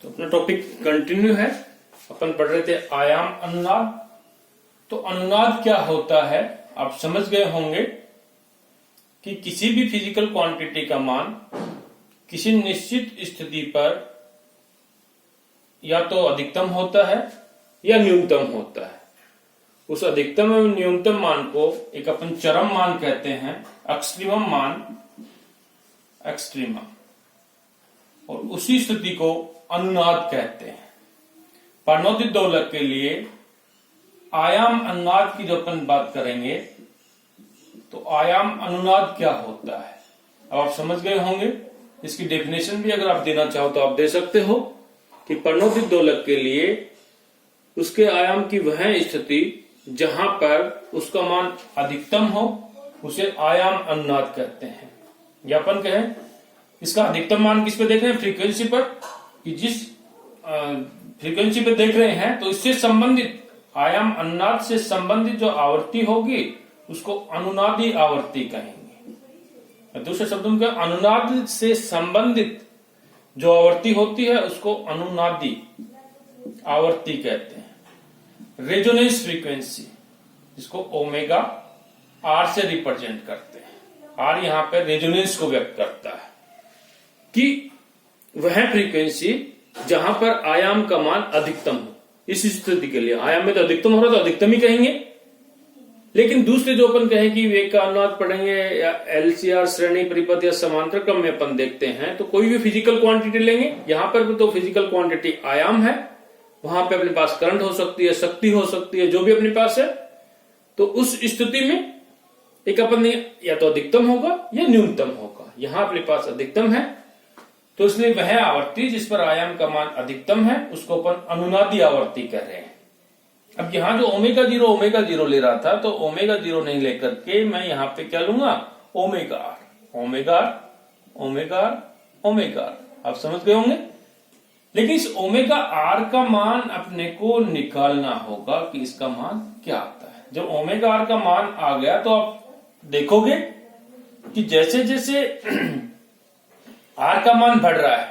तो अपना topic continue है। अपन पढ़ रहे थे आयाम अनुनाद। तो अनुनाद क्या होता है आप समझ गए होंगे कि किसी भी फिजिकल क्वांटिटी का मान किसी निश्चित स्थिति पर या तो अधिकतम होता है या न्यूनतम होता है। उस अधिकतम एवं न्यूनतम मान को एक अपन चरम मान कहते हैं, एक्सट्रीमम मान, एक्सट्रीमम, और उसी स्थिति को अनुनाद कहते हैं। परनोदित दोलक के लिए आयाम अनुनाद की जो अपन बात करेंगे तो आयाम अनुनाद क्या होता है अब आप समझ गए होंगे। इसकी डेफिनेशन भी अगर आप देना चाहो तो आप दे सकते हो कि परनोदित दोलक के लिए उसके आयाम की वह स्थिति जहां पर उसका मान अधिकतम हो उसे आयाम अनुनाद कहते हैं। या अपन कहें इसका अधिकतम मान किस पे देख रहे हैं, फ्रीक्वेंसी पर, कि जिस फ्रीक्वेंसी पे देख रहे हैं तो इससे संबंधित आयाम अनुनाद से संबंधित जो आवृत्ति होगी उसको अनुनादी आवृत्ति कहेंगे। दूसरे शब्दों में अनुनाद से संबंधित जो आवृत्ति होती है उसको अनुनादी आवृत्ति कहते हैं। रेजोनेंस फ्रीक्वेंसी जिसको ओमेगा आर से रिप्रेजेंट करते हैं। आर यहां पर रेजोनेंस को व्यक्त करता है कि वह फ्रीक्वेंसी जहां पर आयाम का मान अधिकतम हो। इस स्थिति के लिए आयाम में तो अधिकतम हो रहा तो अधिकतम ही कहेंगे, लेकिन दूसरे जो अपन कहें कि वेग का अनुनाद पढ़ेंगे या एलसीआर श्रेणी परिपथ या समांतर क्रम में अपन देखते हैं तो कोई भी फिजिकल क्वांटिटी लेंगे, यहां पर भी तो फिजिकल क्वांटिटी आयाम है, वहां पे अपने पास करंट हो सकती है, शक्ति हो सकती है, जो भी अपने पास है। तो उस स्थिति में एक अपन या तो अधिकतम होगा या न्यूनतम होगा। यहां अपने पास अधिकतम है तो इसलिए वह आवृत्ति जिस पर आयाम का मान अधिकतम है उसको अपन अनुनादी आवृत्ति कह रहे हैं। अब यहां जो ओमेगा जीरो ले रहा था तो ओमेगा जीरो नहीं लेकर के मैं यहां पे क्या लूंगा, omega R, omega R, omega R, omega R. आप समझ गए होंगे। लेकिन इस ओमेगा आर का मान अपने को निकालना होगा कि इसका मान क्या आता है। जब ओमेगा आर का मान आ गया तो आप देखोगे कि जैसे जैसे आर का मान बढ़ रहा है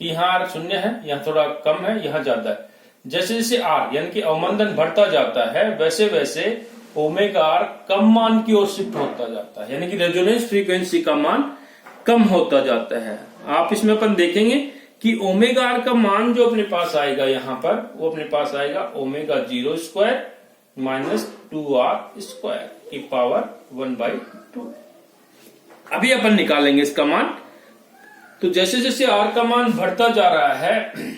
कि यहां आर शून्य है, यहां थोड़ा कम है, यहां ज्यादा है, जैसे जैसे आर यानी कि अवमंदन बढ़ता जाता है वैसे वैसे ओमेगा आर कम मान की ओर शिफ्ट होता जाता है, यानी कि रेजोनेंस फ्रीक्वेंसी का मान कम होता जाता है। आप इसमें अपन देखेंगे कि ओमेगा आर का मान जो अपने पास आएगा यहां पर वो अपने पास आएगा omega zero square minus 2r square की पावर 1/2। अभी अपन निकालेंगे इसका मान। तो जैसे जैसे आर का मान बढ़ता जा रहा है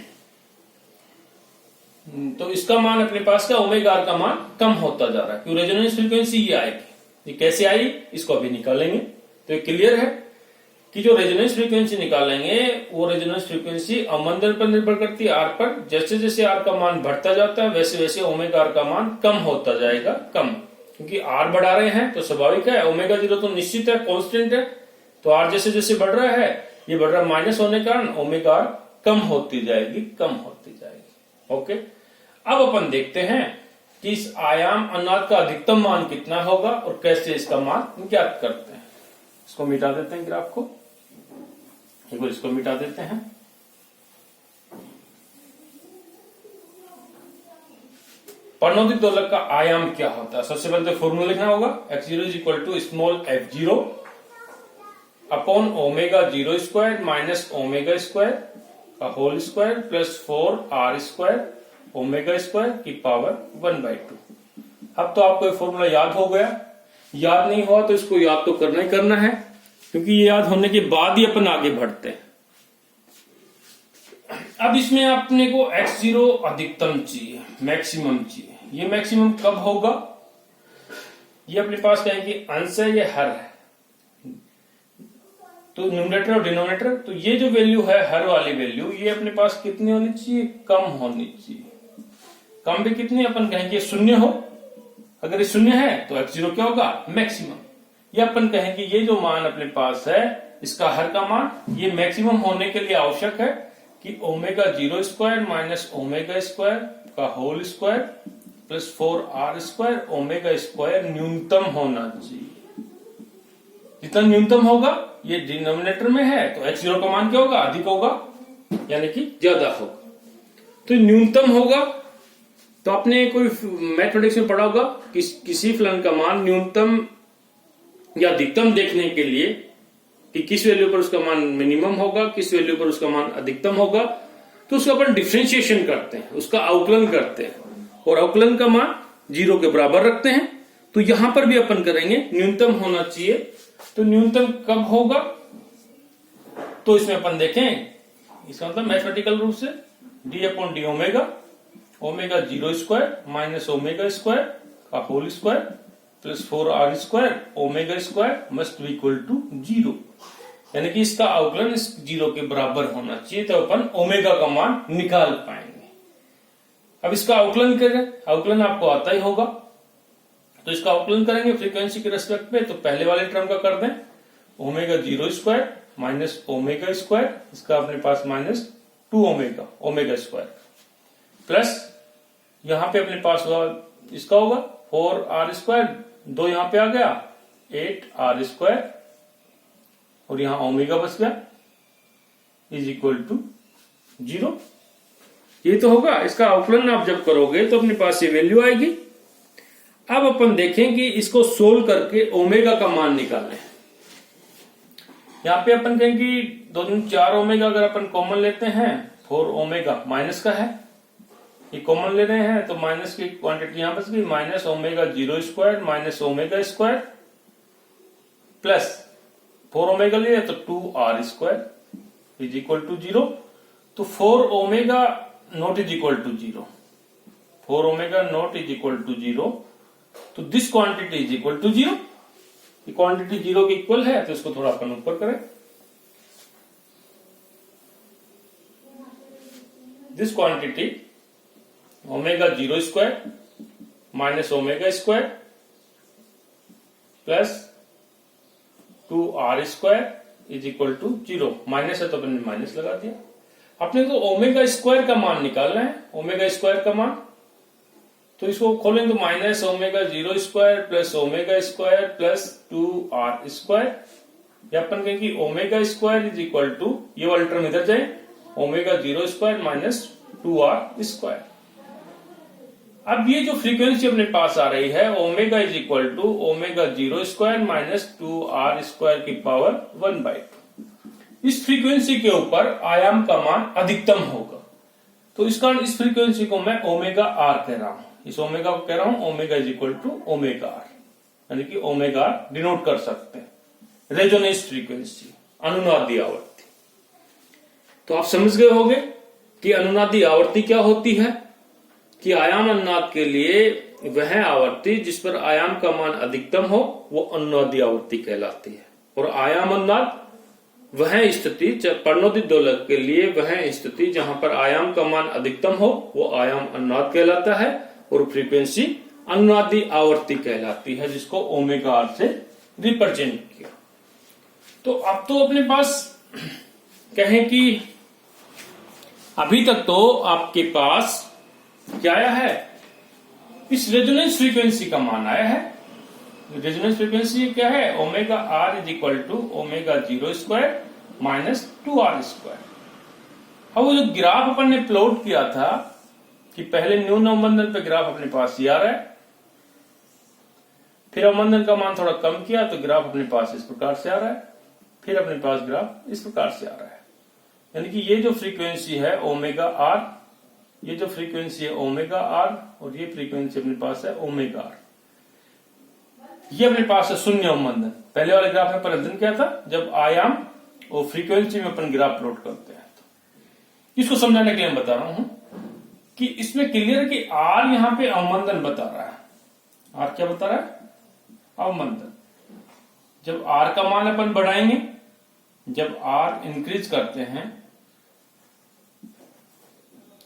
तो इसका मान अपने पास का ओमेगा आर का मान कम होता जा रहा है। क्यों, रेजोनेंस फ्रीक्वेंसी ये आएगी। ये कैसे आई इसको अभी निकालेंगे। तो ये क्लियर है कि जो रेजोनेंस फ्रीक्वेंसी निकालेंगे वो रेजोनेंस फ्रीक्वेंसी अवमंदन पर निर्भर करती है, आर पर। जैसे जैसे आर का मान बढ़ता जाता है वैसे वैसे ओमेगा आर का मान कम होता जाएगा, कम, क्योंकि आर बढ़ा रहे हैं तो स्वाभाविक है। ओमेगा जीरो तो निश्चित है, कांस्टेंट है, तो आर जैसे जैसे बढ़ रहा है ये बढ़ रहा माइनस होने के कारण ओमेगा आर कम होती जाएगी, कम होती जाएगी। ओके, अब अपन देखते हैं कि इस आयाम अनुनाद का अधिकतम मान कितना होगा और कैसे इसका मान ज्ञात करते हैं। इसको मिटा देते हैं ग्राफ को, एक बार इसको मिटा देते हैं। परनोदित दोलक का आयाम क्या होता है, सबसे पहले तो फॉर्मूला लिखना होगा। x0 is equal to small f0 upon omega zero square minus omega square का whole square plus 4r square omega square की पावर 1/2। अब तो आपको ये फॉर्मूला याद हो गया। याद नहीं हुआ तो इसको याद तो करना ही करना है, क्योंकि ये याद होने के बाद ही अपन आगे बढ़ते हैं। अब इसमें अपने को x0 अधिकतम चाहिए, मैक्सिमम चाहिए। ये मैक्सिमम कब होगा, ये अपने पास कहें कि अंश है, ये हर है, तो न्यूमरेटर और डिनोमिनेटर। तो ये जो वैल्यू है हर वाली वैल्यू ये अपने पास कितनी होनी चाहिए, कम होनी चाहिए। कम भी कितनी, अपन कहेंगे शून्य हो। अगर ये शून्य है तो x0 क्या होगा, मैक्सिमम। या अपन कहेंगे ये जो मान अपने पास है इसका हर का मान ये मैक्सिमम होने के लिए आवश्यक है कि omega zero square minus omega square का whole square plus 4r square omega square न्यूनतम होना चाहिए। जितना न्यूनतम होगा ये डिनोमिनेटर में है तो x0 का मान क्या होगा, अधिक होगा। यानी कि ज्यादा होगा। तो न्यूनतम होगा तो आपने कोई मैथमेटिक्स में पढ़ा होगा कि किसी फलन का मान न्यूनतम या अधिकतम देखने के लिए कि किस वैल्यू पर उसका मान मिनिमम होगा, किस वैल्यू पर उसका मान अधिकतम होगा, तो उसका अपन डिफरेंशिएशन करते हैं, उसका अवकलन करते हैं और अवकलन का मान 0 के बराबर रखते हैं। तो यहां पर भी अपन करेंगे न्यूनतम होना चाहिए। तो न्यूनतम कब होगा, तो इसमें अपन देखें, इसका मतलब मैथमेटिकल रूप से d/d omega, omega 0 square minus omega square का whole square plus 4r square omega square must be equal to 0, यानी कि इसका अवकलन इस 0 के बराबर होना चाहिए, तो अपन ओमेगा का मान निकाल पाएंगे। अब इसका अवकलन करें, अवकलन आपको आता ही होगा, तो इसका अवकलन करेंगे फ्रीक्वेंसी के रेस्पेक्ट पे। तो पहले वाले टर्म का कर दें, omega 0 square minus omega square, इसका अपने पास minus 2 omega, omega square plus यहां पे अपने पास हुआ इसका होगा 4r स्क्वायर, 2 यहां पे आ गया 8r स्क्वायर और यहां ओमेगा बच गया इज इक्वल टू 0। ये तो होगा। इसका अवकलन आप जब करोगे तो अपने पास ये वैल्यू आएगी। अब अपन देखें कि इसको सोल्व करके ओमेगा का मान निकालें। यहां पे अपन कहें कि 2 दूनी 4 ओमेगा अगर अपन कॉमन लेते हैं, 4 ओमेगा माइनस का है, ये कॉमन ले रहे हैं तो माइनस की क्वांटिटी यहां बच गई, minus omega 0 square minus omega square plus 4 omega लिया तो 2r square is equal to 0। तो 4 omega not is equal to 0, 4 omega not is equal to 0, तो this quantity is equal to 0। ये क्वांटिटी 0 के इक्वल है तो इसको थोड़ा अपन ऊपर करें। This quantity omega 0 square minus omega square plus 2r square is equal to 0। Minus है तो अपन ने माइनस लगा दिया। अपने को ओमेगा स्क्वायर का मान निकालना है, ओमेगा स्क्वायर का मान, तो इसको खोलें तो minus omega 0 square plus omega square plus 2r square, या अपन कहें कि omega square is equal to, ये वाला टर्म इधर जाए, omega 0 square minus 2r square. अब ये जो फ्रीक्वेंसी अपने पास आ रही है omega is equal to omega 0 square minus 2r square की पावर 1/2। इस फ्रीक्वेंसी के ऊपर आयाम का मान अधिकतम होगा, तो इस कारण इस फ्रीक्वेंसी को मैं ओमेगा r कह रहा हूं, इस ओमेगा को कह रहा हूं omega is equal to omega r, यानी कि ओमेगा r डिनोट कर सकते हैं रेजोनेंस फ्रीक्वेंसी, अनुनादी आवृत्ति। तो आप समझ गए होंगे कि अनुनादी आवृत्ति क्या होती है, कि आयाम अनुनाद के लिए वह आवृत्ति जिस पर आयाम का मान अधिकतम हो वो अनुनादी आवृत्ति कहलाती है, और आयाम अनुनाद वह स्थिति, पर्णोदित दोलक के लिए वह स्थिति जहां पर आयाम का मान अधिकतम हो वो आयाम अनुनाद कहलाता है, और फ्रीक्वेंसी अनुनादी आवृत्ति कहलाती है, जिसको ओमेगा r से रिप्रेजेंट किया। तो अब तो अपने पास कहें कि अभी तक तो आपके पास क्या आया है, इस रेजोनेंस फ्रीक्वेंसी का मान आया है। रेजोनेंस फ्रीक्वेंसी क्या है, omega r is equal to omega 0 square minus 2r square. अब वो जो ग्राफ अपन ने प्लॉट किया था कि पहले न्यून अवमंदन पे ग्राफ अपने पास ये आ रहा है, फिर अवमंदन का मान थोड़ा कम किया तो ग्राफ अपने पास इस प्रकार से आ रहा है, फिर अपने पास ग्राफ इस प्रकार से आ रहा है। यानी कि ये जो फ्रीक्वेंसी है ओमेगा r, ये जो फ्रीक्वेंसी है ओमेगा r, और ये फ्रीक्वेंसी अपने पास है ओमेगा r। ये अपने पास है शून्य अवमंदन। पहले वाले ग्राफ में अपन अध्ययन किया था जब आयाम और फ्रीक्वेंसी में अपन ग्राफ प्लॉट करते हैं। तो इसको समझाने के लिए मैं बता रहा हूं कि इसमें क्लियर है कि r यहां पे अवमंदन बता रहा है। r क्या बता रहा है, अवमंदन। जब r का मान अपन बढ़ाएंगे, जब r इंक्रीज करते हैं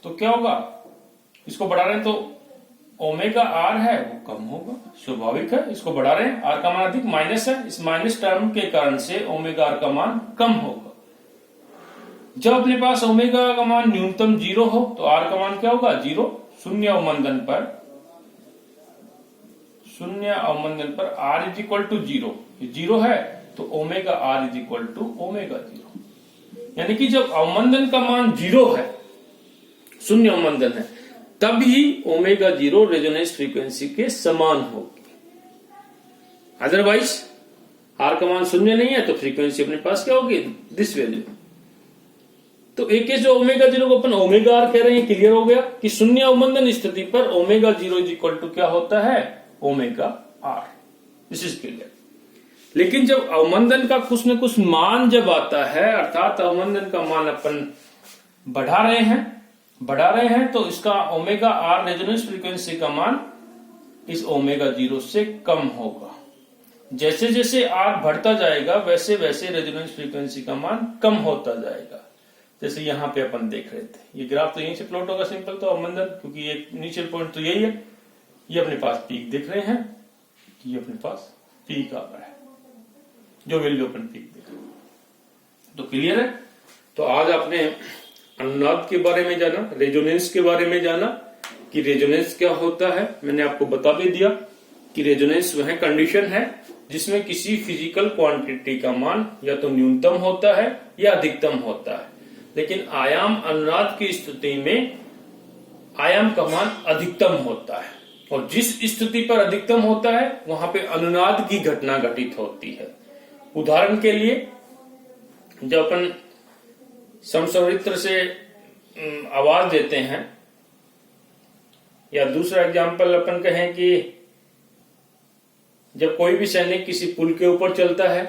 तो क्या होगा, इसको बढ़ा रहे हैं तो ओमेगा r है वो कम होगा, स्वाभाविक है। इसको बढ़ा रहे हैं, r का मान अधिक, माइनस है, इस माइनस टर्म के कारण से ओमेगा r का मान कम होगा। जब अपने पास ओमेगा का मान न्यूनतम 0 हो तो r का मान क्या होगा, 0। शून्य अवमंदन पर r इज इक्वल टू 0, 0 है तो omega r is equal to omega 0। यानी कि जब अवमंदन का मान 0 है, शून्य अवमंदन है, तभी ओमेगा 0 रेजोनेंस फ्रीक्वेंसी के समान होगी। अदरवाइज आर का मान शून्य नहीं है तो फ्रीक्वेंसी अपने पास क्या होगी, दिस वैल्यू। तो एक केस जो ओमेगा 0 को अपन ओमेगा आर कह रहे हैं, क्लियर हो गया कि शून्य अवमंदन स्थिति पर ओमेगा 0 इज इक्वल टू क्या होता है, omega R. This is clear. लेकिन जब अवमंदन का कुछ न कुछ मान जब आता है, अर्थात अवमंदन का मान अपन बढ़ा रहे हैं तो इसका ओमेगा आर रेजोनेंस फ्रीक्वेंसी का मान इस ओमेगा 0 से कम होगा। जैसे जैसे आर बढ़ता जाएगा वैसे वैसे रेजोनेंस फ्रीक्वेंसी का मान कम होता जाएगा। जैसे यहां पे अपन देख रहे थे, ये ग्राफ तो यहीं से प्लॉट होगा सिंपल, तो अवमंदन, क्योंकि ये इनिशियल पॉइंट तो यही है, ये अपने पास पीक देख रहे हैं, ये अपने पास पीक आ रहा है, जो वैल्यू अपन पीक देख रहे हैं। तो क्लियर है। तो आज आपने अनुनाद के बारे में जाना, रेजोनेंस के बारे में जाना कि रेजोनेंस क्या होता है। मैंने आपको बता भी दिया कि रेजोनेंस वह कंडीशन है जिसमें किसी फिजिकल क्वांटिटी का मान या तो न्यूनतम होता है या अधिकतम होता है, लेकिन आयाम अनुनाद की स्थिति में आयाम का मान अधिकतम होता है, और जिस स्थिति पर अधिकतम होता है वहां पे अनुनाद की घटना घटित होती है। उदाहरण के लिए जब अपन समस्वरित्र से आवाज देते हैं, या दूसरा एग्जाम्पल अपन कहें कि जब कोई भी सैनिक किसी पुल के ऊपर चलता है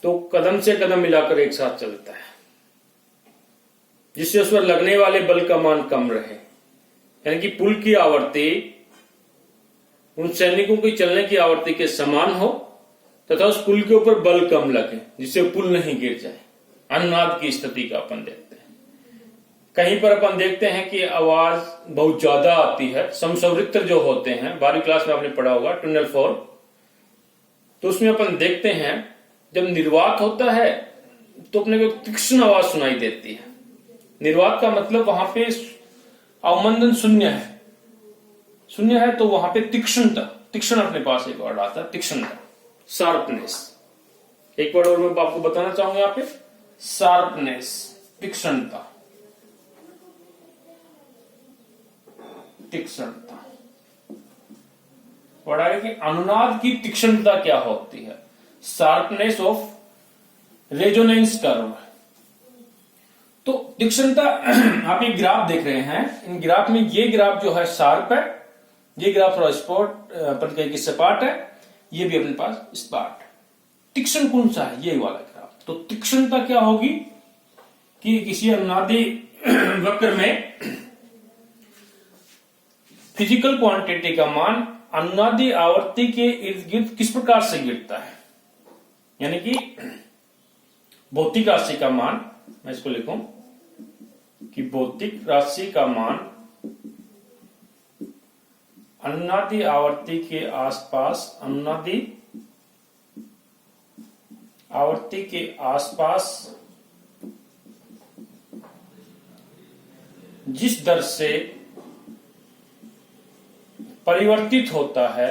तो कदम से कदम मिलाकर एक साथ चलता है, जिससे उस पर लगने वाले बल का मान कम रहे, यानी कि पुल की आवृत्ति उन सैनिकों की चलने की आवृत्ति के समान हो तथा उस पुल के ऊपर बल कम लगे, जिससे पुल नहीं गिर जाए। अनुनाद की स्थिति का अपन देखते हैं। कहीं पर अपन देखते हैं कि आवाज बहुत ज्यादा आती है, समस्वरित्र जो होते हैं, 12वीं क्लास में आपने पढ़ा होगा टनल 4, तो उसमें अपन देखते हैं जब निर्वात होता है तो अपने को तीक्ष्ण आवाज सुनाई देती है। निर्वात का मतलब वहां पे अवमंदन शून्य है तो वहां पे तीक्ष्ण अपने पास एक वर्ड आता है, तीक्ष्णता, शार्पनेस। एक वर्ड और मैं आपको बताना चाहूंगा यहाँ पे, शार्पनेस, तीक्ष्णता। वर्ड आगे कि अनुनाद की तीक्ष्णता क्या होती है, शार्पनेस ऑफ रेजोनेंस कर्व। तो तीक्ष्णता, आप एक ग्राफ देख रहे हैं, इन ग्राफ में ये ग्राफ जो है शार्प है, ये ग्राफ थोड़ा स्पॉट अपन कहें कि सपाट है, ये भी अपने पास स्पाट है। तीक्ष्ण कौन सा है, ये वाला ग्राफ। तो तीक्ष्णता क्या होगी कि किसी अनुनादी वक्र में फिजिकल क्वांटिटी का मान अनुनादी आवर्ती के इर्द गिर्द किस प्रकार से गिरता है, यानी कि भौतिक राशि का मान, मैं इसको लिखूं कि भौतिक राशि का मान अनुनादी आवर्ती के आसपास, अनुनादी आवर्ती के आसपास जिस दर से परिवर्तित होता है,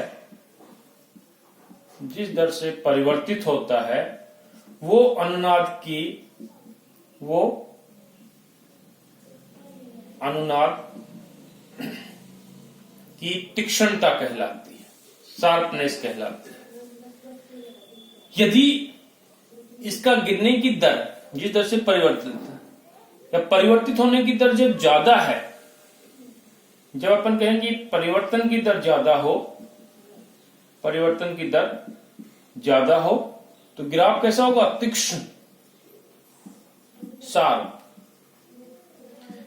जिस दर से परिवर्तित होता है वो अनुनाद की तीक्ष्णता कहलाती है, शार्पनेस कहलाती है। यदि इसका गिरने की दर, जिस दर से परिवर्तित या परिवर्तित होने की दर जब ज्यादा है, जब अपन कहें कि परिवर्तन की दर ज्यादा हो, परिवर्तन की दर ज्यादा हो तो ग्राफ कैसा होगा, तीक्ष्ण, शार्प।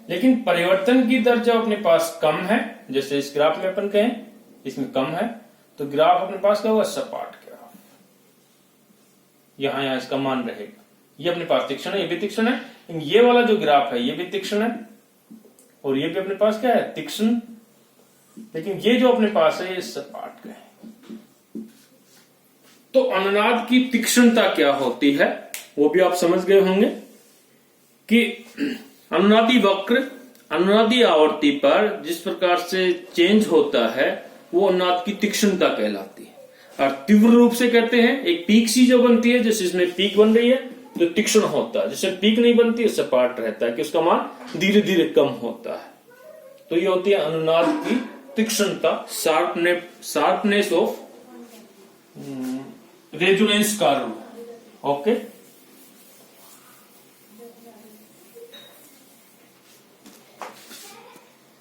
लेकिन परिवर्तन की दर जब अपने पास कम है, जैसे इस ग्राफ में अपन कहें इसमें कम है, तो ग्राफ अपने पास क्या होगा, सपाट ग्राफ। यहां इसका मान रहेगा, ये अपने पास तीक्ष्ण है, ये भी तीक्ष्ण है, ये वाला जो ग्राफ है ये भी तीक्ष्ण है, और ये भी अपने पास क्या है, तीक्ष्ण। लेकिन ये जो अपने पास है ये सपाट का है। तो अनुनाद की तीक्ष्णता क्या होती है वो भी आप समझ गए होंगे कि अनुनादी वक्र अनुनादी आवर्ती पर जिस प्रकार से चेंज होता है वो अनुनाद की तीक्ष्णता कहलाती है। और तीव्र रूप से कहते हैं, एक पीक सी जो बनती है, जैसे इसमें पीक बन रही है, जो तीक्ष्ण होता है, जैसे पीक नहीं बनती उससे पार्ट रहता है कि उसका मान धीरे धीरे कम होता है। तो ये होती है अनुनाद की तीक्ष्णता, sharpness of resonance curve. Okay,